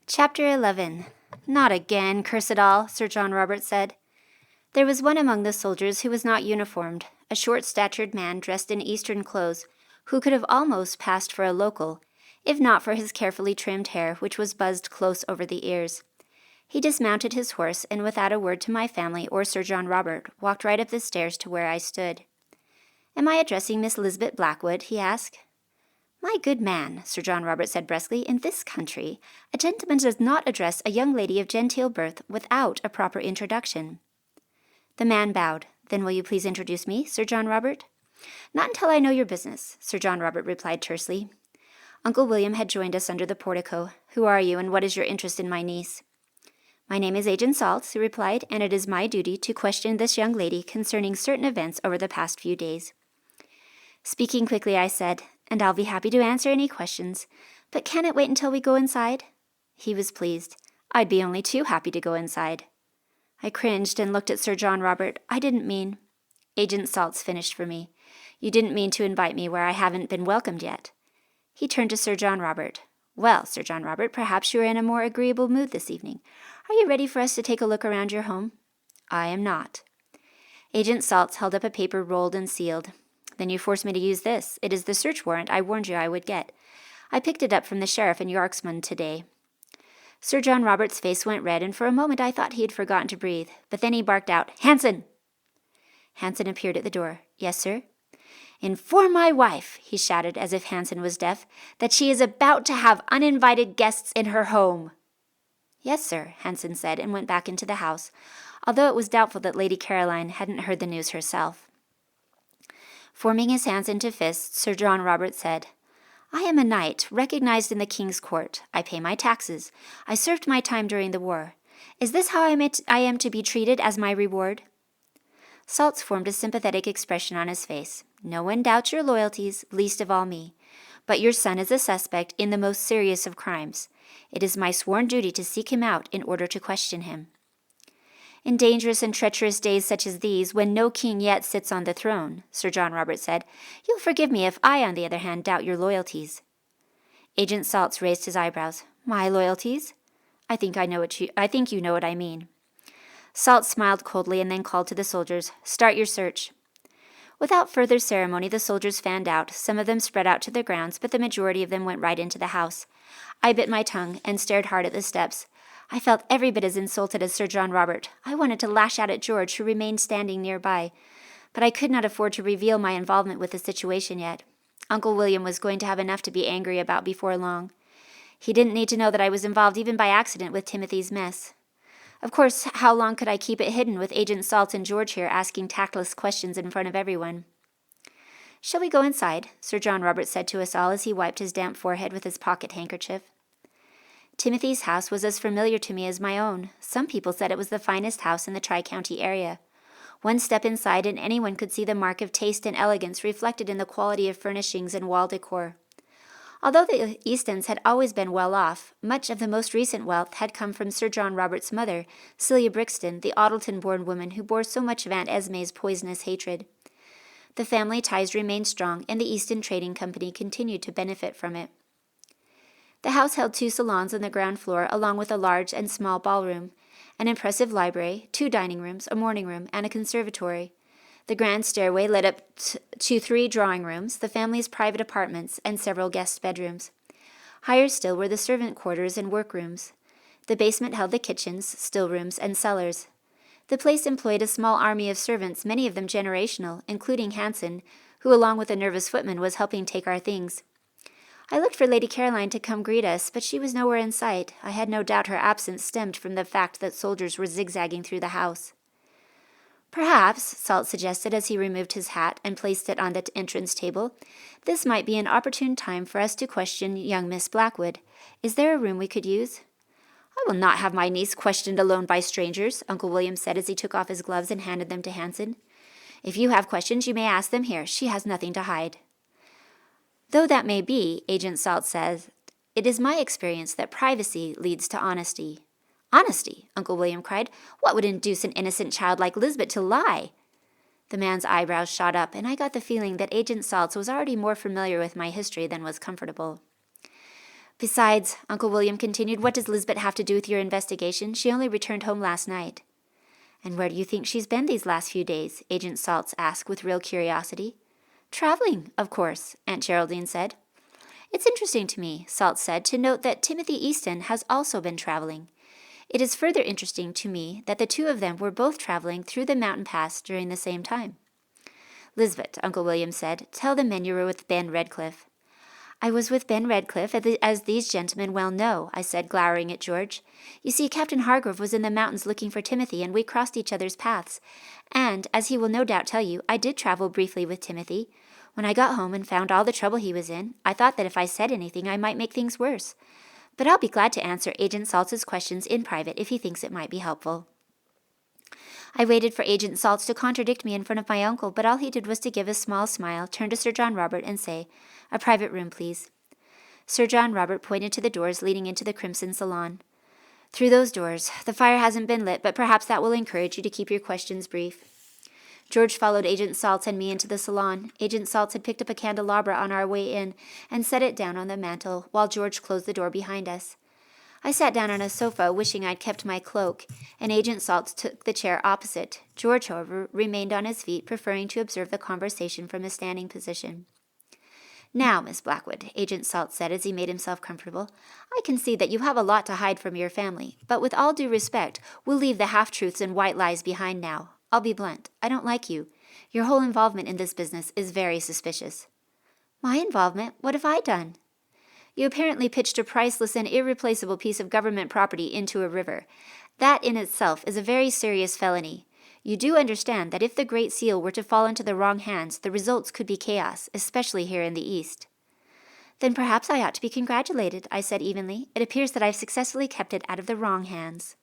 Chapter 11. Not again, curse it all, Sir John Roberts said. There was one among the soldiers who was not uniformed, a short-statured man dressed in Eastern clothes, who could have almost passed for a local, if not for his carefully trimmed hair, which was buzzed close over the ears. He dismounted his horse, and without a word to my family or Sir John Robert, walked right up the stairs to where I stood. "Am I addressing Miss Lisbette Blackwood?" he asked. "My good man," Sir John Robert said brusquely, "in this country, a gentleman does not address a young lady of genteel birth without a proper introduction." The man bowed. "Then will you please introduce me, Sir John Robert?" "Not until I know your business," Sir John Robert replied tersely. Uncle William had joined us under the portico. "Who are you, and what is your interest in my niece?" "My name is Agent Salts," he replied, "and it is my duty to question this young lady concerning certain events over the past few days." Speaking quickly, I said, "And I'll be happy to answer any questions, but can it wait until we go inside?" He was pleased. "I'd be only too happy to go inside." I cringed and looked at Sir John Robert. "I didn't mean—" Agent Salts finished for me. "You didn't mean to invite me where I haven't been welcomed yet." He turned to Sir John Robert. "Well, Sir John Robert, perhaps you are in a more agreeable mood this evening. Are you ready for us to take a look around your home?" "I am not." Agent Salts held up a paper rolled and sealed. "Then you force me to use this. It is the search warrant I warned you I would get. I picked it up from the sheriff in Yorksmond today." Sir John Robert's face went red, and for a moment I thought he had forgotten to breathe. But then he barked out, "Hanson!" Hanson appeared at the door. "Yes, sir?" "Inform my wife," he shouted, as if Hanson was deaf, "that she is about to have uninvited guests in her home." "Yes, sir," Hanson said, and went back into the house, although it was doubtful that Lady Caroline hadn't heard the news herself. Forming his hands into fists, Sir John Robert said, "I am a knight, recognized in the King's court. I pay my taxes. I served my time during the war. Is this how I am to be treated as my reward?" Salts formed a sympathetic expression on his face. "No one doubts your loyalties, least of all me. But your son is a suspect in the most serious of crimes. It is my sworn duty to seek him out in order to question him." "In dangerous and treacherous days such as these, when no king yet sits on the throne," Sir John Robert said, "you'll forgive me if I, on the other hand, doubt your loyalties." Agent Salts raised his eyebrows. "My loyalties? I think you know what I mean." Salts smiled coldly and then called to the soldiers, "Start your search." Without further ceremony, the soldiers fanned out. Some of them spread out to the grounds, but the majority of them went right into the house. I bit my tongue and stared hard at the steps. I felt every bit as insulted as Sir John Robert. I wanted to lash out at George, who remained standing nearby, but I could not afford to reveal my involvement with the situation yet. Uncle William was going to have enough to be angry about before long. He didn't need to know that I was involved even by accident with Timothy's mess. Of course, how long could I keep it hidden with Agent Salts and George here asking tactless questions in front of everyone? "Shall we go inside?" Sir John Robert said to us all as he wiped his damp forehead with his pocket handkerchief. Timothy's house was as familiar to me as my own. Some people said it was the finest house in the Tri-County area. One step inside and anyone could see the mark of taste and elegance reflected in the quality of furnishings and wall decor. Although the Eastons had always been well off, much of the most recent wealth had come from Sir John Robert's mother, Celia Brixton, the Audleton-born woman who bore so much of Aunt Esme's poisonous hatred. The family ties remained strong, and the Easton Trading Company continued to benefit from it. The house held 2 salons on the ground floor, along with a large and small ballroom, an impressive library, 2 dining rooms, a morning room, and a conservatory. The grand stairway led up to 3 drawing rooms, the family's private apartments, and several guest bedrooms. Higher still were the servant quarters and workrooms. The basement held the kitchens, still rooms, and cellars. The place employed a small army of servants, many of them generational, including Hanson, who, along with a nervous footman, was helping take our things. I looked for Lady Caroline to come greet us, but she was nowhere in sight. I had no doubt her absence stemmed from the fact that soldiers were zigzagging through the house. "Perhaps," Salt suggested as he removed his hat and placed it on the entrance table, "this might be an opportune time for us to question young Miss Blackwood. Is there a room we could use?" "I will not have my niece questioned alone by strangers," Uncle William said as he took off his gloves and handed them to Hanson. "If you have questions, you may ask them here. She has nothing to hide." "Though that may be," Agent Salt says, "it is my experience that privacy leads to honesty." "Honesty!" Uncle William cried. "What would induce an innocent child like Lisbette to lie?" The man's eyebrows shot up, and I got the feeling that Agent Salts was already more familiar with my history than was comfortable. Besides, Uncle William continued, what does Lisbette have to do with your investigation? She only returned home last night. And where do you think she's been these last few days? Agent Saltz asked with real curiosity. Traveling, of course, Aunt Geraldine said. It's interesting to me, Saltz said, to note that Timothy Easton has also been traveling. It is further interesting to me that the two of them were both traveling through the mountain pass during the same time. Lisbette, Uncle William said, tell the men you were with Ben Redcliffe. I was with Ben Redcliffe, as these gentlemen well know, I said, glowering at George. You see, Captain Hargrave was in the mountains looking for Timothy, and we crossed each other's paths. And, as he will no doubt tell you, I did travel briefly with Timothy. When I got home and found all the trouble he was in, I thought that if I said anything, I might make things worse. But I'll be glad to answer Agent Saltz's questions in private if he thinks it might be helpful. I waited for Agent Saltz to contradict me in front of my uncle, but all he did was to give a small smile, turn to Sir John Robert, and say, "A private room, please." Sir John Robert pointed to the doors leading into the crimson salon. "Through those doors. The fire hasn't been lit, but perhaps that will encourage you to keep your questions brief." George followed Agent Saltz and me into the salon. Agent Saltz had picked up a candelabra on our way in and set it down on the mantel, while George closed the door behind us. I sat down on a sofa, wishing I'd kept my cloak, and Agent Saltz took the chair opposite. George, however, remained on his feet, preferring to observe the conversation from a standing position. "Now, Miss Blackwood," Agent Saltz said as he made himself comfortable, "I can see that you have a lot to hide from your family, but with all due respect, we'll leave the half-truths and white lies behind now. I'll be blunt. I don't like you. Your whole involvement in this business is very suspicious." "My involvement? What have I done?" "You apparently pitched a priceless and irreplaceable piece of government property into a river. That in itself is a very serious felony. You do understand that if the Great Seal were to fall into the wrong hands, the results could be chaos, especially here in the East." "Then perhaps I ought to be congratulated," I said evenly. "It appears that I've successfully kept it out of the wrong hands."